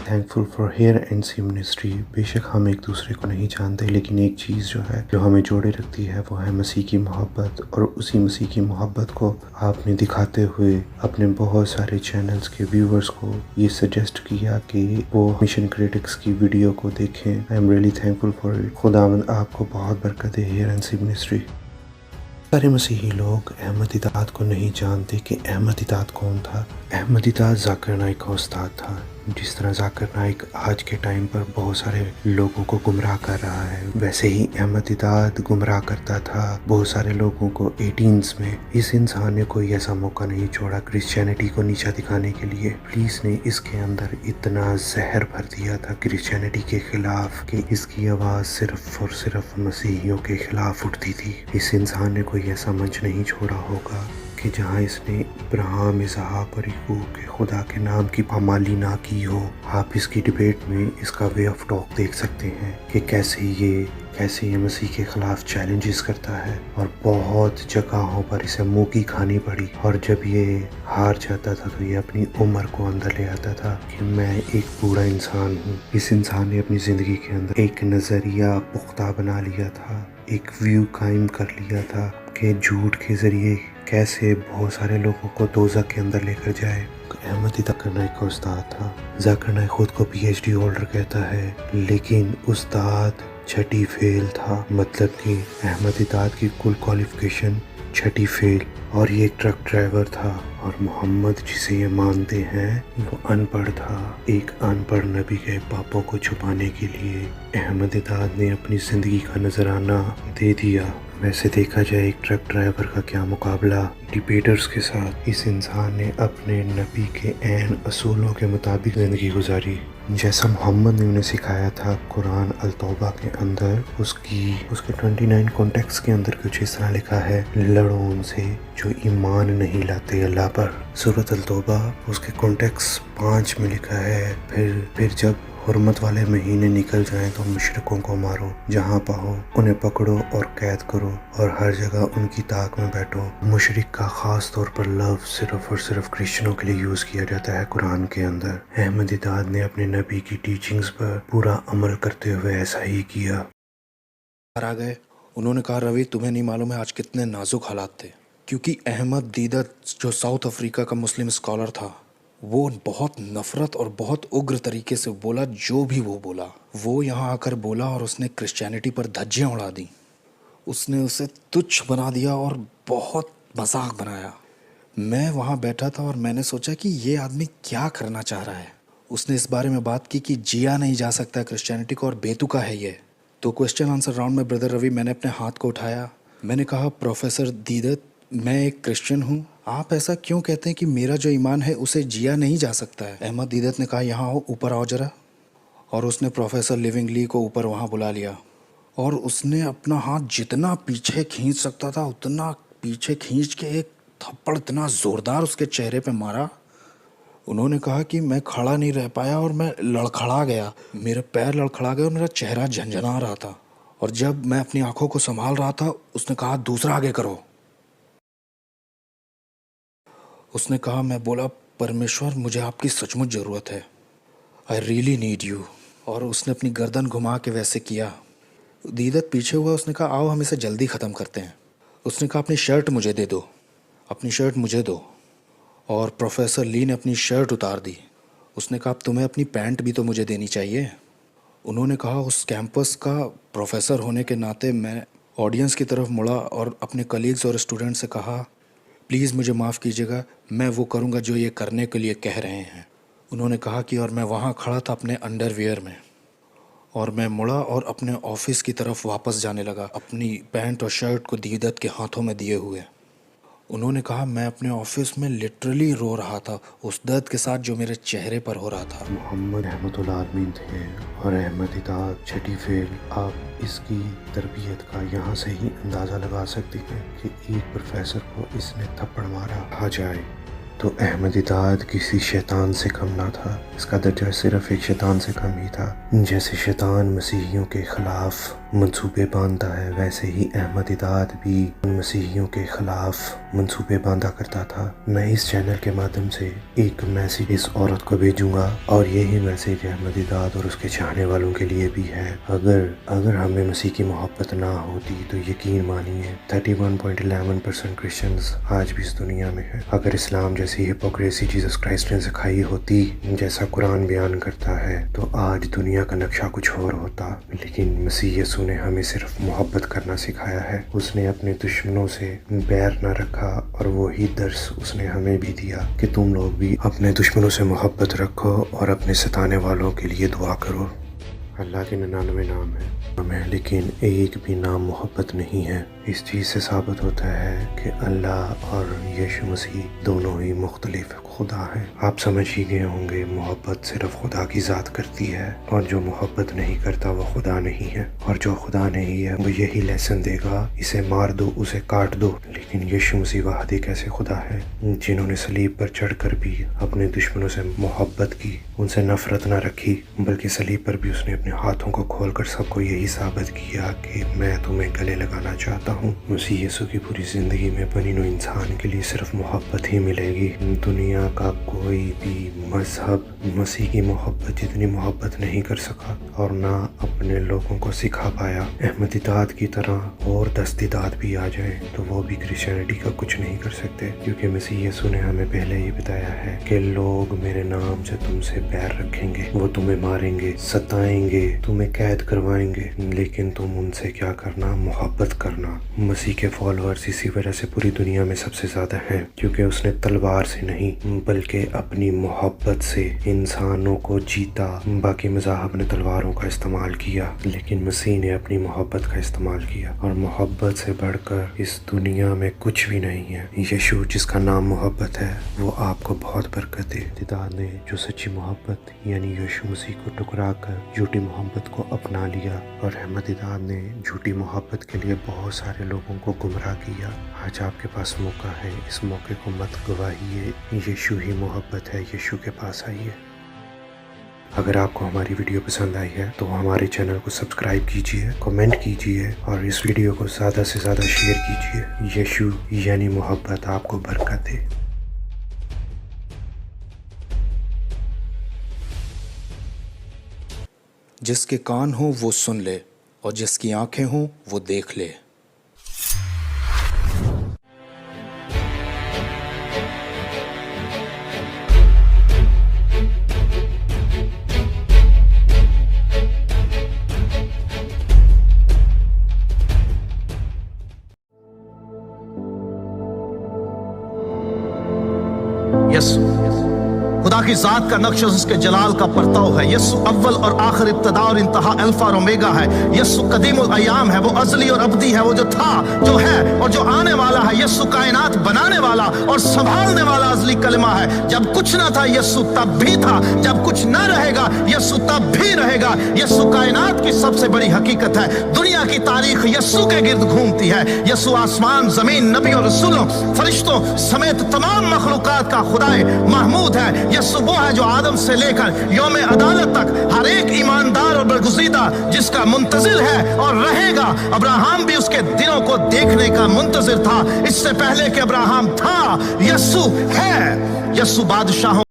Thankful for hair and see ministry. बेशक हम एक दूसरे को नहीं जानते, लेकिन एक चीज़ जो है जो हमें जोड़े रखती है वो है मसीह की मोहब्बत। और उसी मसीह की मोहब्बत को आपने दिखाते हुए अपने बहुत सारे चैनल्स के व्यूवर्स को ये सजेस्ट किया कि वो मिशन क्रिटिक्स की वीडियो को देखें। I am really thankful for it. खुदावंद आपको बहुत बरकत दे हेयर एंड सी मिनिस्ट्री। सारे मसीही लोग अहमद दिदात को नहीं जानते कि अहमद दिदात कौन था। अहमद दिदात जाकिर नाइक का उस्ताद था। जिस तरह जाकिर नाइक आज के टाइम पर बहुत सारे लोगों को गुमराह कर रहा है, वैसे ही अहमद दिदात गुमराह करता था बहुत सारे लोगों को 18s में। इस इंसान ने कोई ऐसा मौका नहीं छोड़ा क्रिश्चियनिटी को नीचा दिखाने के लिए। पुलिस ने इसके अंदर इतना जहर भर दिया था क्रिश्चियनिटी के खिलाफ कि इसकी आवाज़ सिर्फ और सिर्फ मसीहियों के खिलाफ उठती थी। इस इंसान ने कोई ऐसा मंच नहीं छोड़ा होगा कि जहाँ इसने इब्राहिम, इसहाक और याकूब के खुदा के नाम की पामाली ना की हो। आप इसकी डिबेट में इसका वे ऑफ टॉक देख सकते हैं कि कैसे ये मसीह के खिलाफ चैलेंजेस करता है। और बहुत जगहों पर इसे मुँह की खानी पड़ी। और जब ये हार जाता था तो ये अपनी उम्र को अंदर ले आता था कि मैं एक बूढ़ा इंसान हूँ। इस इंसान ने अपनी ज़िंदगी के अंदर एक नज़रिया पुख्ता बना लिया था, एक व्यू कायम कर लिया था कि झूठ के ज़रिए कैसे बहुत सारे लोगों को दोज़ख के अंदर लेकर जाए। अहमद जाकिर नाइक का उस्ताद था। जाकिर नाइक खुद को PhD होल्डर कहता है, लेकिन उस्ताद छठी फेल था। मतलब कि अहमद दिदात की कुल क्वालिफिकेशन छठी फेल। और ये एक ट्रक ड्राइवर था। और मोहम्मद जिसे ये मानते हैं वो अनपढ़ था। एक अनपढ़ नबी के पापों को छुपाने के लिए अहमद दिदात ने अपनी ज़िंदगी का नजराना दे दिया। वैसे देखा जाए एक ट्रक ड्राइवर का क्या मुकाबला डिबेटर्स के साथ। इस इंसान ने अपने नबी के ऐन असूलों के मुताबिक ज़िंदगी गुजारी, जैसा मोहम्मद ने उन्हें सिखाया था। कुरान अल तौबा के अंदर उसके 29 कॉन्टेक्स्ट के अंदर कुछ इस तरह लिखा है, लड़ो उनसे जो ईमान नहीं लाते अल्लाह पर। सूरत अल तौबा उसके कॉन्टेक्स्ट 5 में लिखा है, फिर जब हुर्मत वाले महीने निकल जाएं तो मुशरिकों को मारो, जहां पाओ उन्हें पकड़ो और कैद करो और हर जगह उनकी ताक में बैठो। मुशरिक का खास तौर पर लफ्ज़ सिर्फ और सिर्फ क्रिश्चियनों के लिए यूज़ किया जाता है कुरान के अंदर। अहमद दिदात ने अपने नबी की टीचिंग्स पर पूरा अमल करते हुए ऐसा ही किया। आ गए। उन्होंने कहा, रवि तुम्हें नहीं मालूम है आज कितने नाजुक हालात थे, क्योंकि अहमद दीदत जो साउथ अफ्रीका का मुस्लिम स्कॉलर था वो बहुत नफ़रत और बहुत उग्र तरीके से बोला। जो भी वो बोला वो यहाँ आकर बोला और उसने क्रिश्चियनिटी पर धज्जियाँ उड़ा दी। उसने उसे तुच्छ बना दिया और बहुत मजाक बनाया। मैं वहाँ बैठा था और मैंने सोचा कि ये आदमी क्या करना चाह रहा है। उसने इस बारे में बात की कि जिया नहीं जा सकता क्रिश्चियनिटी को और बेतुका है ये। तो क्वेश्चन आंसर राउंड में ब्रदर रवि मैंने अपने हाथ को उठाया। मैंने कहा, प्रोफेसर दीदत मैं एक क्रिश्चियन हूँ, आप ऐसा क्यों कहते हैं कि मेरा जो ईमान है उसे जिया नहीं जा सकता है। अहमद दीदत ने कहा, यहाँ आओ, ऊपर आओ ज़रा। और उसने प्रोफेसर लिविंगली को ऊपर वहाँ बुला लिया और उसने अपना हाथ जितना पीछे खींच सकता था उतना पीछे खींच के एक थप्पड़ इतना ज़ोरदार उसके चेहरे पे मारा। उन्होंने कहा कि मैं खड़ा नहीं रह पाया और मैं लड़खड़ा गया, मेरे पैर लड़खड़ा गए और मेरा चेहरा झंझना रहा था। और जब मैं अपनी आंखों को संभाल रहा था उसने कहा, दूसरा आगे करो। उसने कहा, मैं बोला, परमेश्वर मुझे आपकी सचमुच ज़रूरत है, आई रियली नीड यू। और उसने अपनी गर्दन घुमा के वैसे किया। दीदत पीछे हुआ। उसने कहा, आओ हम इसे जल्दी ख़त्म करते हैं। उसने कहा, अपनी शर्ट मुझे दे दो, अपनी शर्ट मुझे दो। और प्रोफेसर ली ने अपनी शर्ट उतार दी। उसने कहा, अब तुम्हें अपनी पैंट भी तो मुझे देनी चाहिए। उन्होंने कहा, उस कैंपस का प्रोफेसर होने के नाते मैं ऑडियंस की तरफ मुड़ा और अपने कलीग्स और स्टूडेंट से कहा, प्लीज़ मुझे माफ़ कीजिएगा, मैं वो करूँगा जो ये करने के लिए कह रहे हैं। उन्होंने कहा कि और मैं वहाँ खड़ा था अपने अंडरवियर में और मैं मुड़ा और अपने ऑफिस की तरफ वापस जाने लगा, अपनी पैंट और शर्ट को दीदत के हाथों में दिए हुए। उन्होंने कहा, मैं अपने ऑफिस में लिटरली रो रहा था उस दर्द के साथ जो मेरे चेहरे पर हो रहा था। मोहम्मद रहमतुल आलमीन थे और अहमद दिदात छठी फेल। आप इसकी तरबियत का यहाँ से ही अंदाज़ा लगा सकते हैं कि एक प्रोफेसर को इसने थप्पड़ मारा। कहा जाए तो अहमद दिदात किसी शैतान से कम ना था। इसका दर्जा सिर्फ एक शैतान से कम ही था। जैसे शैतान मसीहियों के ख़िलाफ़ मंसूबे बांधता है, वैसे ही अहमद दिदात भी उन मसीहियों के खिलाफ मंसूबे बांधा करता था। मैं इस चैनल के माध्यम से एक मैसेज इस औरत को भेजूंगा और यही मैसेज अहमद दिदात और उसके चाहने वालों के लिए भी है। अगर हमें मसीह की मोहब्बत ना होती तो यकीन मानिए 31.11% क्रिश्चियंस आज भी इस दुनिया में है। अगर इस्लाम जैसी हिपोक्रेसी जीसस क्राइस्ट ने सिखाई होती जैसा कुरान बयान करता है तो आज दुनिया का नक्शा कुछ और होता। लेकिन मसीह यीशु ने हमें सिर्फ मोहब्बत करना सिखाया है। उसने अपने दुश्मनों से बैर न रखा और वही दर्स उसने हमें भी दिया कि तुम लोग भी अपने दुश्मनों से मोहब्बत रखो और अपने सताने वालों के लिए दुआ करो। अल्लाह के 99 नाम है, लेकिन एक भी नाम मोहब्बत नहीं है। इस चीज़ से साबित होता है कि अल्लाह और यीशु मसीह दोनों ही मुख्तलिफ खुदा हैं। आप समझ ही गए होंगे मोहब्बत सिर्फ खुदा की ज़ात करती है और जो मोहब्बत नहीं करता वो खुदा नहीं है, और जो खुदा नहीं है वो यही लेसन देगा, इसे मार दो, उसे काट दो। लेकिन यीशु मसीह वाहिद एक ऐसे खुदा है जिन्होंने सलीब पर चढ़कर भी अपने दुश्मनों से मोहब्बत की, उनसे नफरत न रखी, बल्कि सलीब पर भी उसने अपने हाथों को खोलकर सबको यही साबित किया कि मैं तुम्हें गले लगाना चाहता हूँ। मसीह यीशु की पूरी ज़िंदगी में बनी नौ इंसान के लिए सिर्फ मोहब्बत ही मिलेगी। दुनिया का कोई भी मजहब मसीह की मोहब्बत जितनी मोहब्बत नहीं कर सका और ना अपने लोगों को सिखा पाया। अहमद दिदात की तरह और 10 दिदात भी आ जाए तो वो भी क्रिश्चियनिटी का कुछ नहीं कर सकते, क्योंकि मसीह यीशु ने हमें पहले ही बताया है कि लोग मेरे नाम से तुमसे बैर रखेंगे, वो तुम्हें मारेंगे, सताएंगे, तुम्हें कैद करवाएंगे, लेकिन तुम उनसे क्या करना, मोहब्बत करना। मसीह के फॉलोअर्स इसी वजह से पूरी दुनिया में सबसे ज़्यादा हैं, क्योंकि उसने तलवार से नहीं बल्कि अपनी मोहब्बत से इंसानों को जीता। बाकी मज़ाहब ने तलवारों का इस्तेमाल किया, लेकिन मसीह ने अपनी मोहब्बत का इस्तेमाल किया, और मोहब्बत से बढ़कर इस दुनिया में कुछ भी नहीं है। यीशु जिसका नाम मोहब्बत है वो आपको बहुत बरकत दे। दिदात ने जो सच्ची मोहब्बत यानी यीशु मसीह को ठुकरा कर झूठी मोहब्बत को अपना लिया, और अहमद दिदात ने झूठी मोहब्बत के लिए बहुत सारे लोगों को गुमराह किया। आज आपके पास मौका है, इस मौके को मत गवाइए। यीशु ही मोहब्बत है, यीशु के पास आइए। अगर आपको हमारी वीडियो पसंद आई है तो हमारे चैनल को सब्सक्राइब कीजिए, कमेंट कीजिए और इस वीडियो को ज़्यादा से ज़्यादा शेयर कीजिए। यीशु यानी मोहब्बत आपको बरकत दे। जिसके कान हो वो सुन ले और जिसकी आंखें हो वो देख ले। यीशु खुदा की जात का नक्श उसके जलाल का परताव है। यीशु अव्वल और आखिर, इब्तदा और इंतहा, अल्फा और ओमेगा है। यीशु कदीमुल अय्याम है, वो अज़ली और अब्दी है, वो जो था, जो है और जो आने वाला है। यीशु कायनात बनाने वाला और संभालने वाला अज़ली कलमा है। जब कुछ ना था यीशु तब भी था, जब कुछ ना रहेगा यीशु तब भी रहेगा। यीशु कायनात की सबसे बड़ी हकीकत है। दुनिया की तारीख यीशु के गिर्द घूमती है। यीशु आसमान, जमीन, नबी और रसूलों, फरिश्तों समेत तमाम मखलूकात का खुदाए महमूद है। यीशु वो है जो आदम से लेकर यौम अदालत तक हर एक ईमानदार और बरगुज़ीदा जिसका मुंतजिर है और रहेगा। अब्राहम भी उसके दिनों को देखने का मुंतजिर था, इससे पहले कि अब्राहम था। यीशु है। यीशु बादशाहों